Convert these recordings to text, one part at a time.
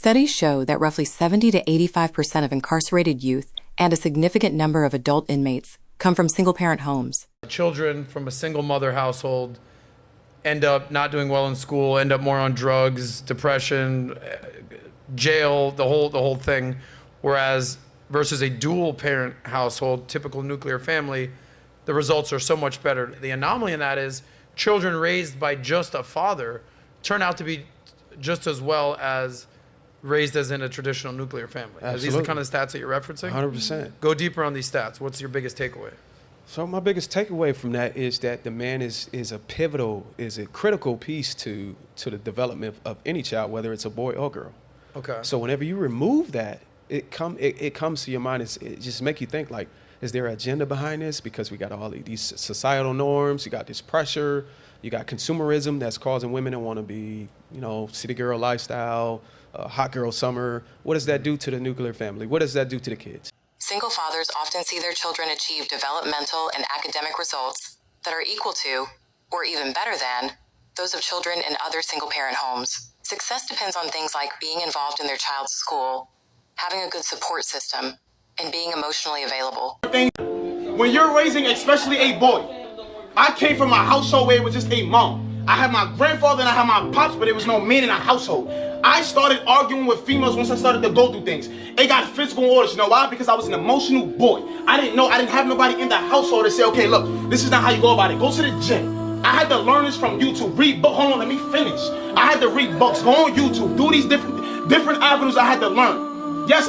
Studies show that roughly 70 to 85% of incarcerated youth and a significant number of adult inmates come from single-parent homes. Children from a single mother household end up not doing well in school, end up more on drugs, depression, jail, the whole thing. Whereas versus a dual parent household, typical nuclear family, the results are so much better. The anomaly in that is children raised by just a father turn out to be just as well as raised as in a traditional nuclear family. Absolutely. Are these the kind of stats that you're referencing? 100%. Go deeper on these stats. What's your biggest takeaway? So my biggest takeaway from that is that the man is a critical piece to the development of any child, whether it's a boy or girl. Okay. So whenever you remove that, it comes to your mind. It just make you think, like, is there an agenda behind this? Because we got all these societal norms, you got this pressure, you got consumerism that's causing women to want to be, city girl lifestyle, hot girl summer. What does that do to the nuclear family? What does that do to the kids? Single fathers often see their children achieve developmental and academic results that are equal to, or even better than, those of children in other single-parent homes. Success depends on things like being involved in their child's school, having a good support system, and being emotionally available. When you're raising especially a boy, I came from a household where it was just a mom. I had my grandfather and I had my pops, but there was no man in the household. I started arguing with females once I started to go through things. It got physical orders. You know why? Because I was an emotional boy. I didn't have nobody in the household to say, okay, look, this is not how you go about it. Go to the gym. I had to learn this from YouTube. Read books. Hold on, let me finish. I had to read books, go on YouTube, do these different avenues I had to learn. Yes,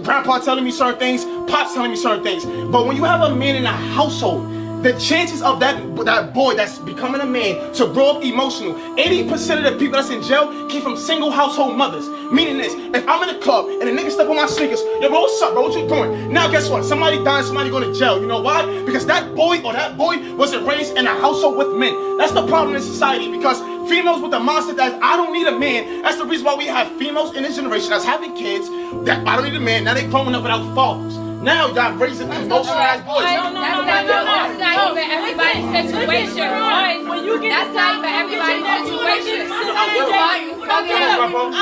grandpa telling me certain things, pops telling me certain things. But when you have a man in a household, the chances of that boy that's becoming a man to grow up emotional, 80% of the people that's in jail came from single household mothers. Meaning this, if I'm in a club and a nigga step on my sneakers, yo bro, what's up bro, what you doing? Now guess what, somebody dying, somebody going to jail. You know why? Because that boy wasn't raised in a household with men. That's the problem in society, because females with the mindset that I don't need a man. That's the reason why we have females in this generation that's having kids that I don't need a man. Now they growing up without fathers. Now y'all raising emotionalized boys. That's not even everybody's situation. That's not even everybody's situation. I'm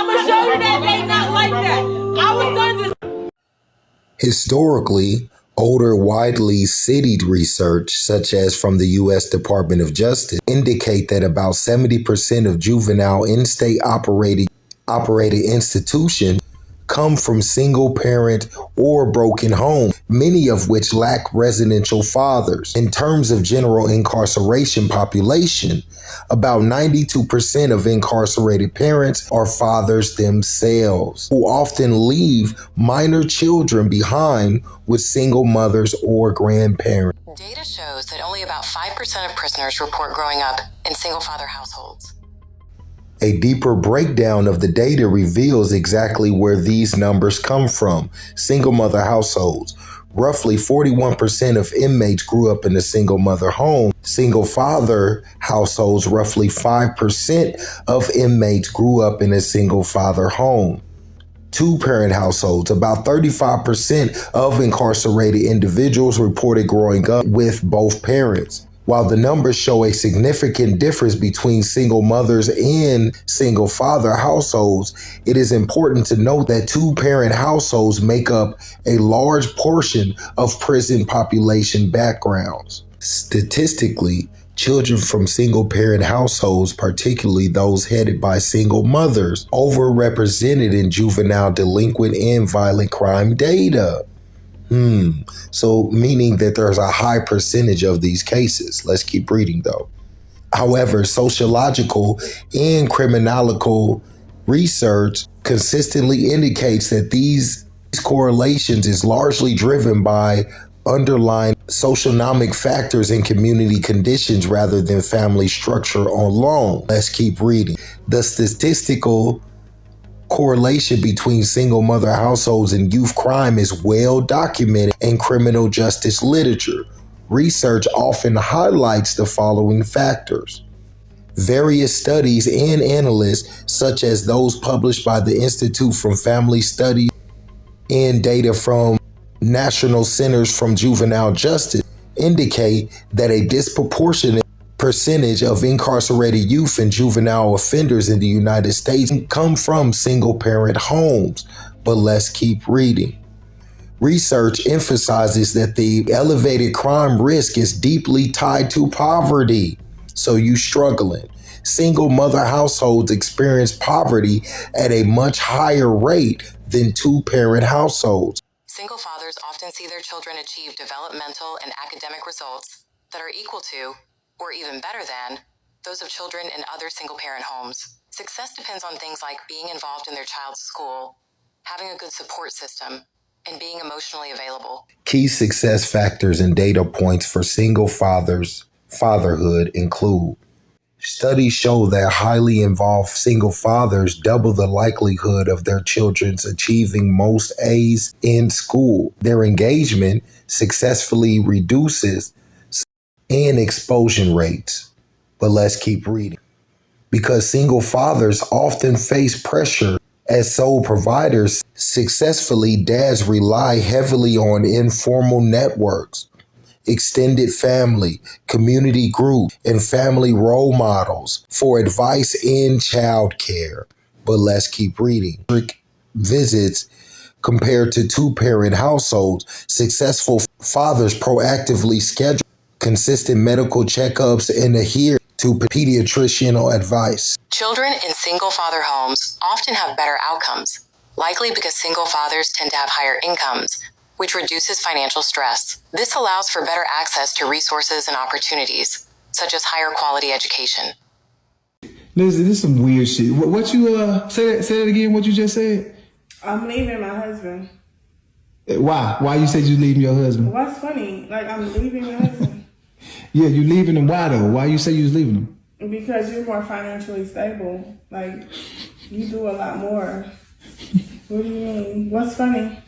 gonna show you that they not like that. Our sons is. Historically, older, widely cited research, such as from the U.S. Department of Justice, indicate that about 70% of juvenile in-state operated institutions come from single parent or broken homes, many of which lack residential fathers. In terms of general incarceration population, about 92% of incarcerated parents are fathers themselves, who often leave minor children behind with single mothers or grandparents. Data shows that only about 5% of prisoners report growing up in single-father households. A deeper breakdown of the data reveals exactly where these numbers come from. Single mother households. Roughly 41% of inmates grew up in a single mother home. Single father households, roughly 5% of inmates grew up in a single father home. Two-parent households, about 35% of incarcerated individuals reported growing up with both parents. While the numbers show a significant difference between single mothers and single father households, it is important to note that two-parent households make up a large portion of prison population backgrounds. Statistically, children from single-parent households, particularly those headed by single mothers, overrepresented in juvenile delinquent and violent crime data. So meaning that there's a high percentage of these cases. Let's keep reading though. However, sociological and criminological research consistently indicates that these correlations is largely driven by underlying socioeconomic factors and community conditions rather than family structure alone. Let's keep reading. The statistical correlation between single mother households and youth crime is well documented in criminal justice literature. Research often highlights the following factors. Various studies and analysts, such as those published by the Institute for Family Studies and data from National Centers for Juvenile Justice, indicate that a disproportionate percentage of incarcerated youth and juvenile offenders in the United States come from single-parent homes. But let's keep reading. Research emphasizes that the elevated crime risk is deeply tied to poverty. So you struggling. Single mother households experience poverty at a much higher rate than two-parent households. Single fathers often see their children achieve developmental and academic results that are equal to, or even better than, those of children in other single-parent homes. Success depends on things like being involved in their child's school, having a good support system, and being emotionally available. Key success factors and data points for single fathers' fatherhood include: studies show that highly involved single fathers double the likelihood of their children's achieving most A's in school. Their engagement successfully reduces and expulsion rates. But let's keep reading. Because single fathers often face pressure as sole providers, successfully dads rely heavily on informal networks, extended family, community group, and family role models for advice in childcare. But let's keep reading. Visits compared to two-parent households, successful fathers proactively schedule consistent medical checkups and adhere to pediatrician advice. Children in single-father homes often have better outcomes, likely because single fathers tend to have higher incomes, which reduces financial stress. This allows for better access to resources and opportunities, such as higher quality education. Listen, this is some weird shit. What you say that again? What you just said? I'm leaving my husband. Why? Why you said you leaving your husband? What's funny? Like, I'm leaving your husband. Yeah, you leaving him. Why though? Why you say you was leaving him? Because you're more financially stable. Like, you do a lot more. What do you mean? What's funny?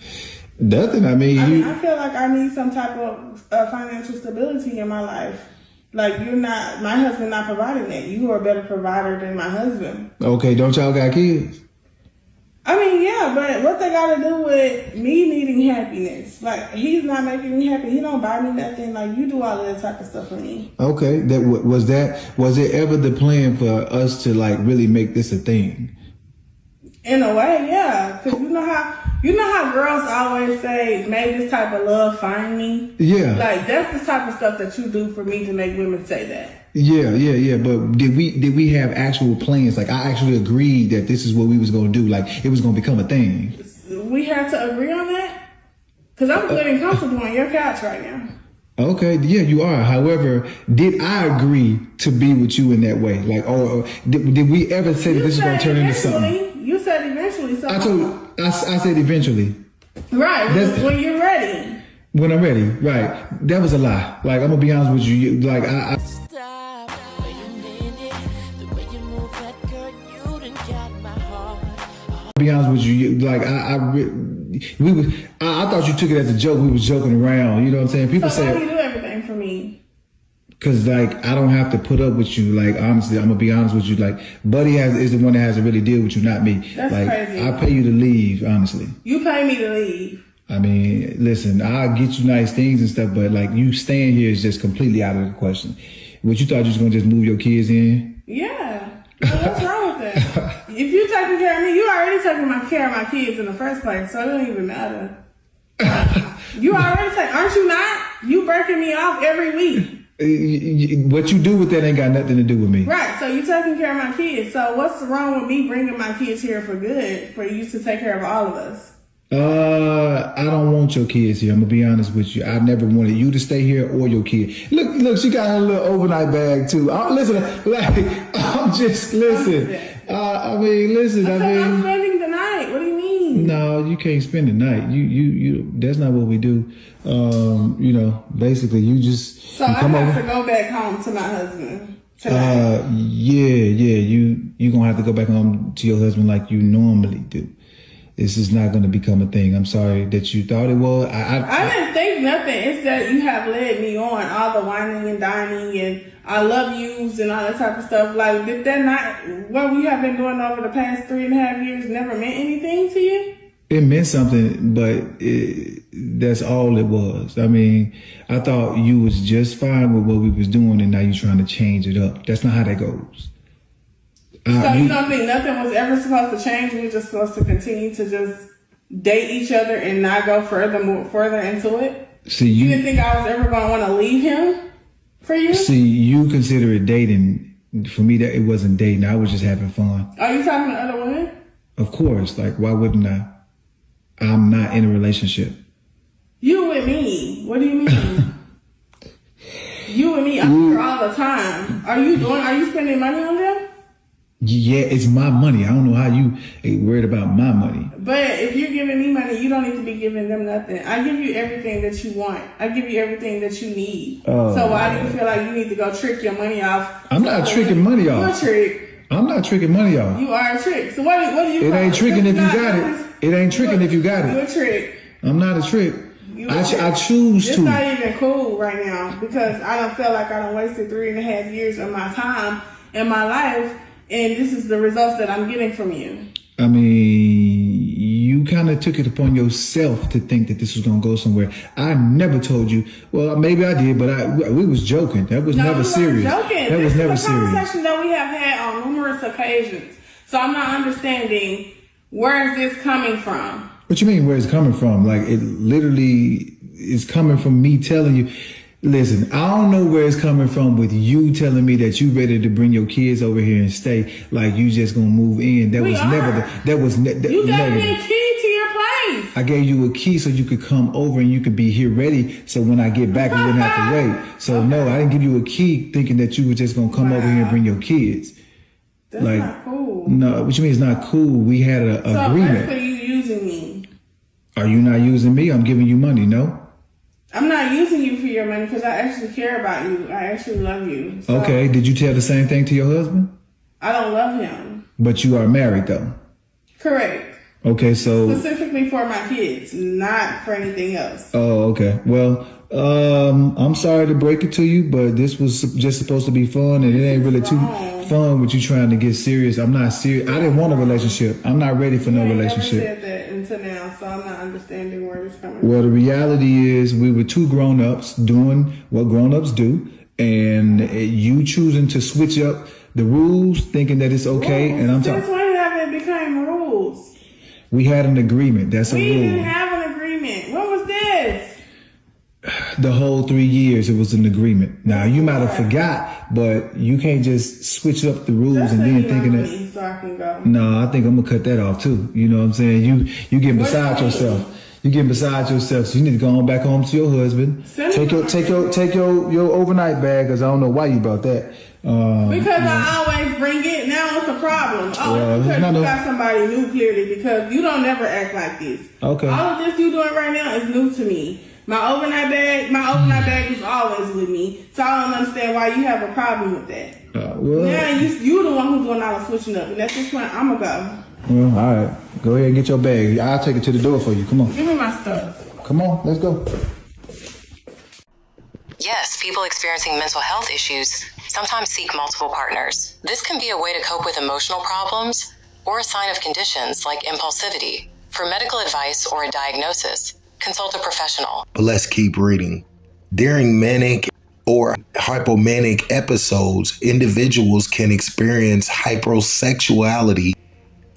Nothing. I mean, I feel like I need some type of financial stability in my life. Like, my husband not providing that. You are a better provider than my husband. Okay, don't y'all got kids? I mean, yeah, but what they got to do with me needing happiness? Like, he's not making me happy. He don't buy me nothing. Like, you do all of that type of stuff for me. Okay, was it ever the plan for us to like really make this a thing? In a way, yeah. Because you know how girls always say, "Make this type of love find me." Yeah. Like, that's the type of stuff that you do for me to make women say that. Yeah. But did we have actual plans? Like, I actually agreed that this is what we was gonna do. Like, it was gonna become a thing. We had to agree on that? Because I'm good and comfortable on your couch right now. Okay, yeah, you are. However, did I agree to be with you in that way? Like, or did we ever say that this is gonna turn into something? You said eventually. So I said eventually. Right, when you're ready. When I'm ready, right. That was a lie. Like, I'm gonna be honest with you. Like, I be honest with you. Like, I thought you took it as a joke. We was joking around. You know what I'm saying? People so say, why do you do everything for me? Cause like, I don't have to put up with you. Like, honestly, I'm gonna be honest with you. Like, Buddy is the one that has to really deal with you, not me. That's like, crazy. I pay you to leave, honestly. You pay me to leave. I mean, listen, I'll get you nice things and stuff, but like, you staying here is just completely out of the question. What, you thought you was gonna just move your kids in? Yeah. What's wrong with that? If you taking care of me, you already taking care of my kids in the first place, so it don't even matter. You already aren't you not? You breaking me off every week. What you do with that ain't got nothing to do with me. Right, so you taking care of my kids. So what's wrong with me bringing my kids here for good, for you to take care of all of us? I don't want your kids here. I'm gonna be honest with you. I never wanted you to stay here or your kid. Look, she got her little overnight bag too. Listen. I'm spending the night. What do you mean? No, you can't spend the night. You. That's not what we do. Basically, you just. So I have to go back home to my husband. Yeah. You gonna have to go back home to your husband like you normally do. This is not going to become a thing. I'm sorry that you thought it was. I didn't think nothing. It's that you have led me on all the whining and dining and I love yous and all that type of stuff. Like, did that not, what we have been doing over the past 3.5 years never meant anything to you? It meant something, but that's all it was. I mean, I thought you was just fine with what we was doing, and now you're trying to change it up. That's not how that goes. So you don't think nothing was ever supposed to change? We were just supposed to continue to just date each other and not go further into it? See, you didn't think I was ever going to want to leave him for you? See, you consider it dating. For me, that it wasn't dating. I was just having fun. Are you talking to other women? Of course. Like, why wouldn't I? I'm not in a relationship. You with me? What do you mean? You and me, I'm here all the time. Are you spending money on them? Yeah, it's my money. I don't know how you worried about my money. But if you're giving me money, you don't need to be giving them nothing. I give you everything that you want. I give you everything that you need. So why do you feel like you need to go trick your money off? I'm not tricking money off. You're a trick. I'm not tricking money off. You are a trick. So what do you It ain't tricking if you got it. It ain't tricking if you got it. You're a trick. I'm not a trick. I choose to. It's not even cool right now because I don't feel like I done wasted 3.5 years of my time in my life, and this is the results that I'm getting from you. I mean, you kind of took it upon yourself to think that this was going to go somewhere. I never told you. Well, maybe I did, but we was joking. That was never serious. Joking. That was never serious. This is a conversation that we have had on numerous occasions. So I'm not understanding where is this coming from. What you mean, where it's coming from? Like, it literally is coming from me telling you. Listen, I don't know where it's coming from with you telling me that you ready to bring your kids over here and stay, like you just gonna move in. That was never. You gave me a key to your place. I gave you a key so you could come over and you could be here ready. So when I get back, you wouldn't have to wait. So no, I didn't give you a key thinking that you were just gonna come over here and bring your kids. That's like, not cool. No, what you mean it's not cool? We had an agreement. So you using me? Are you not using me? I'm giving you money. No. I'm not using you for your money because I actually care about you. I actually love you. So okay. Did you tell the same thing to your husband? I don't love him. But you are married though. Correct. Okay, so specifically for my kids, not for anything else. Oh, okay. Well, I'm sorry to break it to you, but this was just supposed to be fun, and it ain't really too fun with you trying to get serious. I'm not serious. I didn't want a relationship. I'm not ready for no relationship. Never said that until now, so I'm not understanding where it's coming from. Well, the reality is we were two grown-ups doing what grown-ups do, and you choosing to switch up the rules, thinking that it's okay, and I'm talking. Since when have it become rules? We had an agreement. That's a rule. We didn't have an agreement. When was this? The whole 3 years, it was an agreement. Now, you might have forgot, but you can't just switch up the rules and then thinking that. So I can go. No, I think I'm gonna cut that off too. You know what I'm saying? You getting beside yourself. You getting beside yourself. So you need to go on back home to your husband. Take your overnight bag, because I don't know why you brought that. Because I always bring it. Now it's a problem. Because you got somebody new, clearly, because you don't never act like this. Okay. All of this you doing right now is new to me. My overnight bag is always with me. So I don't understand why you have a problem with that. Well, now you the one who's doing all the switching up. And at this point, I'm going to go. Well, all right. Go ahead and get your bag. I'll take it to the door for you. Come on. Give me my stuff. Come on. Let's go. Yes, people experiencing mental health issues sometimes seek multiple partners. This can be a way to cope with emotional problems or a sign of conditions like impulsivity. For medical advice or a diagnosis, consult a professional. But let's keep reading. During manic or hypomanic episodes, individuals can experience hypersexuality,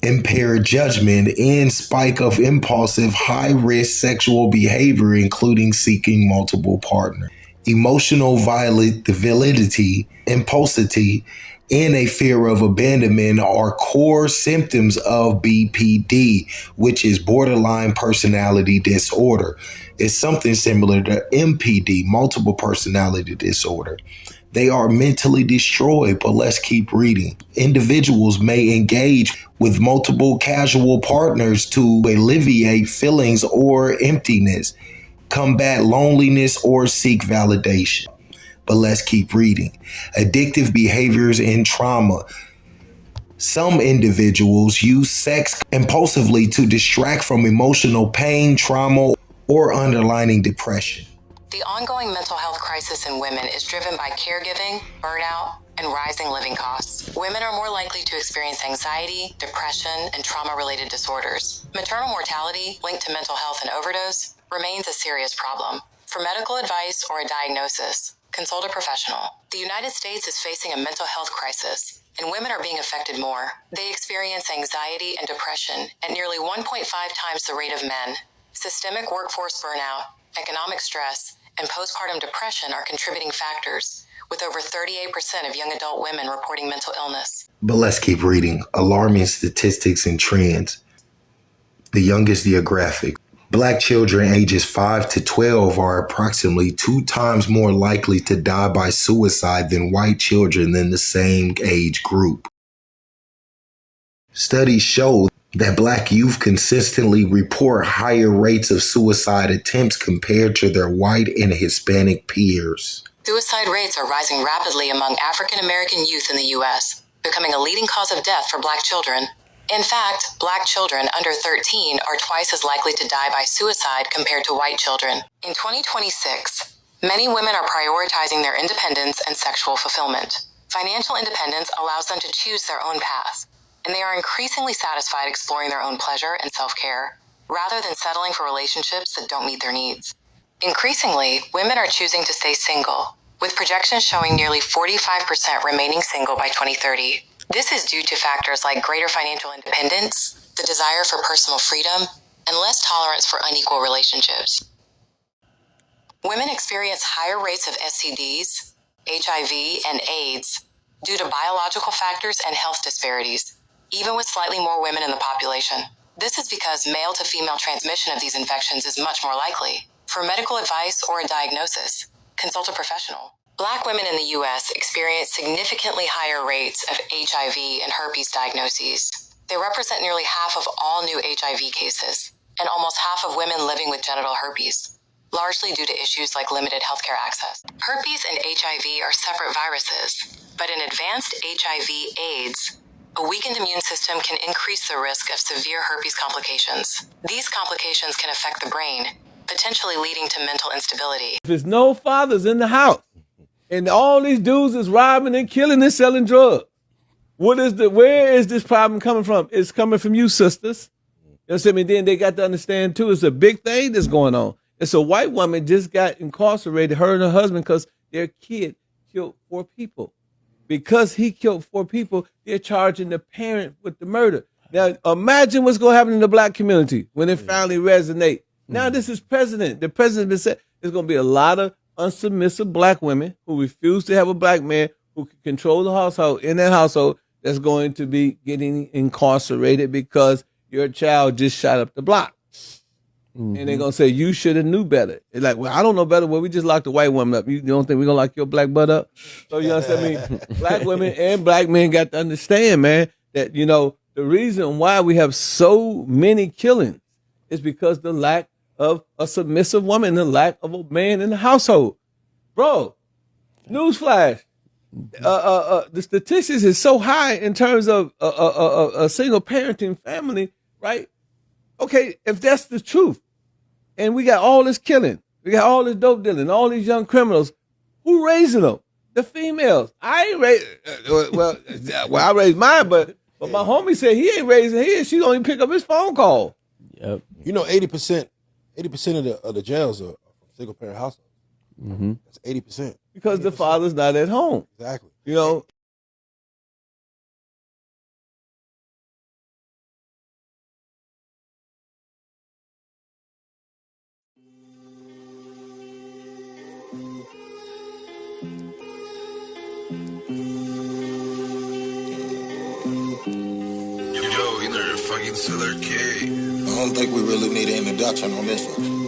impaired judgment, and spike of impulsive, high-risk sexual behavior, including seeking multiple partners. Emotional volatility, impulsivity, and a fear of abandonment are core symptoms of BPD, which is borderline personality disorder. It's something similar to MPD, multiple personality disorder. They are mentally destroyed, but let's keep reading. Individuals may engage with multiple casual partners to alleviate feelings or emptiness, combat loneliness, or seek validation. But let's keep reading. Addictive behaviors and trauma. Some individuals use sex impulsively to distract from emotional pain, trauma, or underlying depression. The ongoing mental health crisis in women is driven by caregiving, burnout, and rising living costs. Women are more likely to experience anxiety, depression, and trauma-related disorders. Maternal mortality linked to mental health and overdose remains a serious problem. For medical advice or a diagnosis, consult a professional. The United States is facing a mental health crisis, and women are being affected more. They experience anxiety and depression at nearly 1.5 times the rate of men. Systemic workforce burnout, economic stress, and postpartum depression are contributing factors, with over 38% of young adult women reporting mental illness. But let's keep reading. Alarming statistics and trends. The youngest demographic. Black children ages 5 to 12 are approximately 2 times more likely to die by suicide than white children in the same age group. Studies show that Black youth consistently report higher rates of suicide attempts compared to their white and Hispanic peers. Suicide rates are rising rapidly among African American youth in the U.S., becoming a leading cause of death for Black children. In fact, Black children under 13 are twice as likely to die by suicide compared to white children. In 2026, many women are prioritizing their independence and sexual fulfillment. Financial independence allows them to choose their own path, and they are increasingly satisfied exploring their own pleasure and self-care, rather than settling for relationships that don't meet their needs. Increasingly, women are choosing to stay single, with projections showing nearly 45% remaining single by 2030. This is due to factors like greater financial independence, the desire for personal freedom, and less tolerance for unequal relationships. Women experience higher rates of STDs, HIV, and AIDS due to biological factors and health disparities, even with slightly more women in the population. This is because male-to-female transmission of these infections is much more likely. For medical advice or a diagnosis, consult a professional. Black women in the U.S. experience significantly higher rates of HIV and herpes diagnoses. They represent nearly half of all new HIV cases, and almost half of women living with genital herpes, largely due to issues like limited healthcare access. Herpes and HIV are separate viruses, but in advanced HIV/AIDS, a weakened immune system can increase the risk of severe herpes complications. These complications can affect the brain, potentially leading to mental instability. If there's no fathers in the house, and all these dudes is robbing and killing and selling drugs, where is this problem coming from? It's coming from you, sisters. You know what I mean? Then they got to understand, too, it's a big thing that's going on. It's a white woman just got incarcerated, her and her husband, because their kid killed 4 people. Because he killed 4 people, they're charging the parent with the murder. Now, imagine what's going to happen in the Black community when it finally resonates. Now, this is president. The president has said there's going to be a lot of unsubmissive Black women who refuse to have a Black man who can control the household, in that household, that's going to be getting incarcerated because your child just shot up the block. And they're going to say, you should have knew better. It's like, well, I don't know better. Well, we just locked the white woman up. You don't think we're going to lock your Black butt up? So, you understand me? Black women and Black men got to understand, man, that, you know, the reason why we have so many killings is because the lack of a submissive woman, the lack of a man in the household. Bro, newsflash. The statistics is so high in terms of a single parenting family, right? Okay, if that's the truth, and we got all this killing, we got all this dope dealing, all these young criminals, who raising them? The females. I ain't raised, well, I raised mine, but my homie said he ain't raising his. She don't even pick up his phone call. Yep. You know, 80% of the jails are single parent households. Mm-hmm. That's 80%. Because 80%. The father's not at home. Exactly. You know. Yo, either fucking Seller K. I don't think we really need an introduction on this one.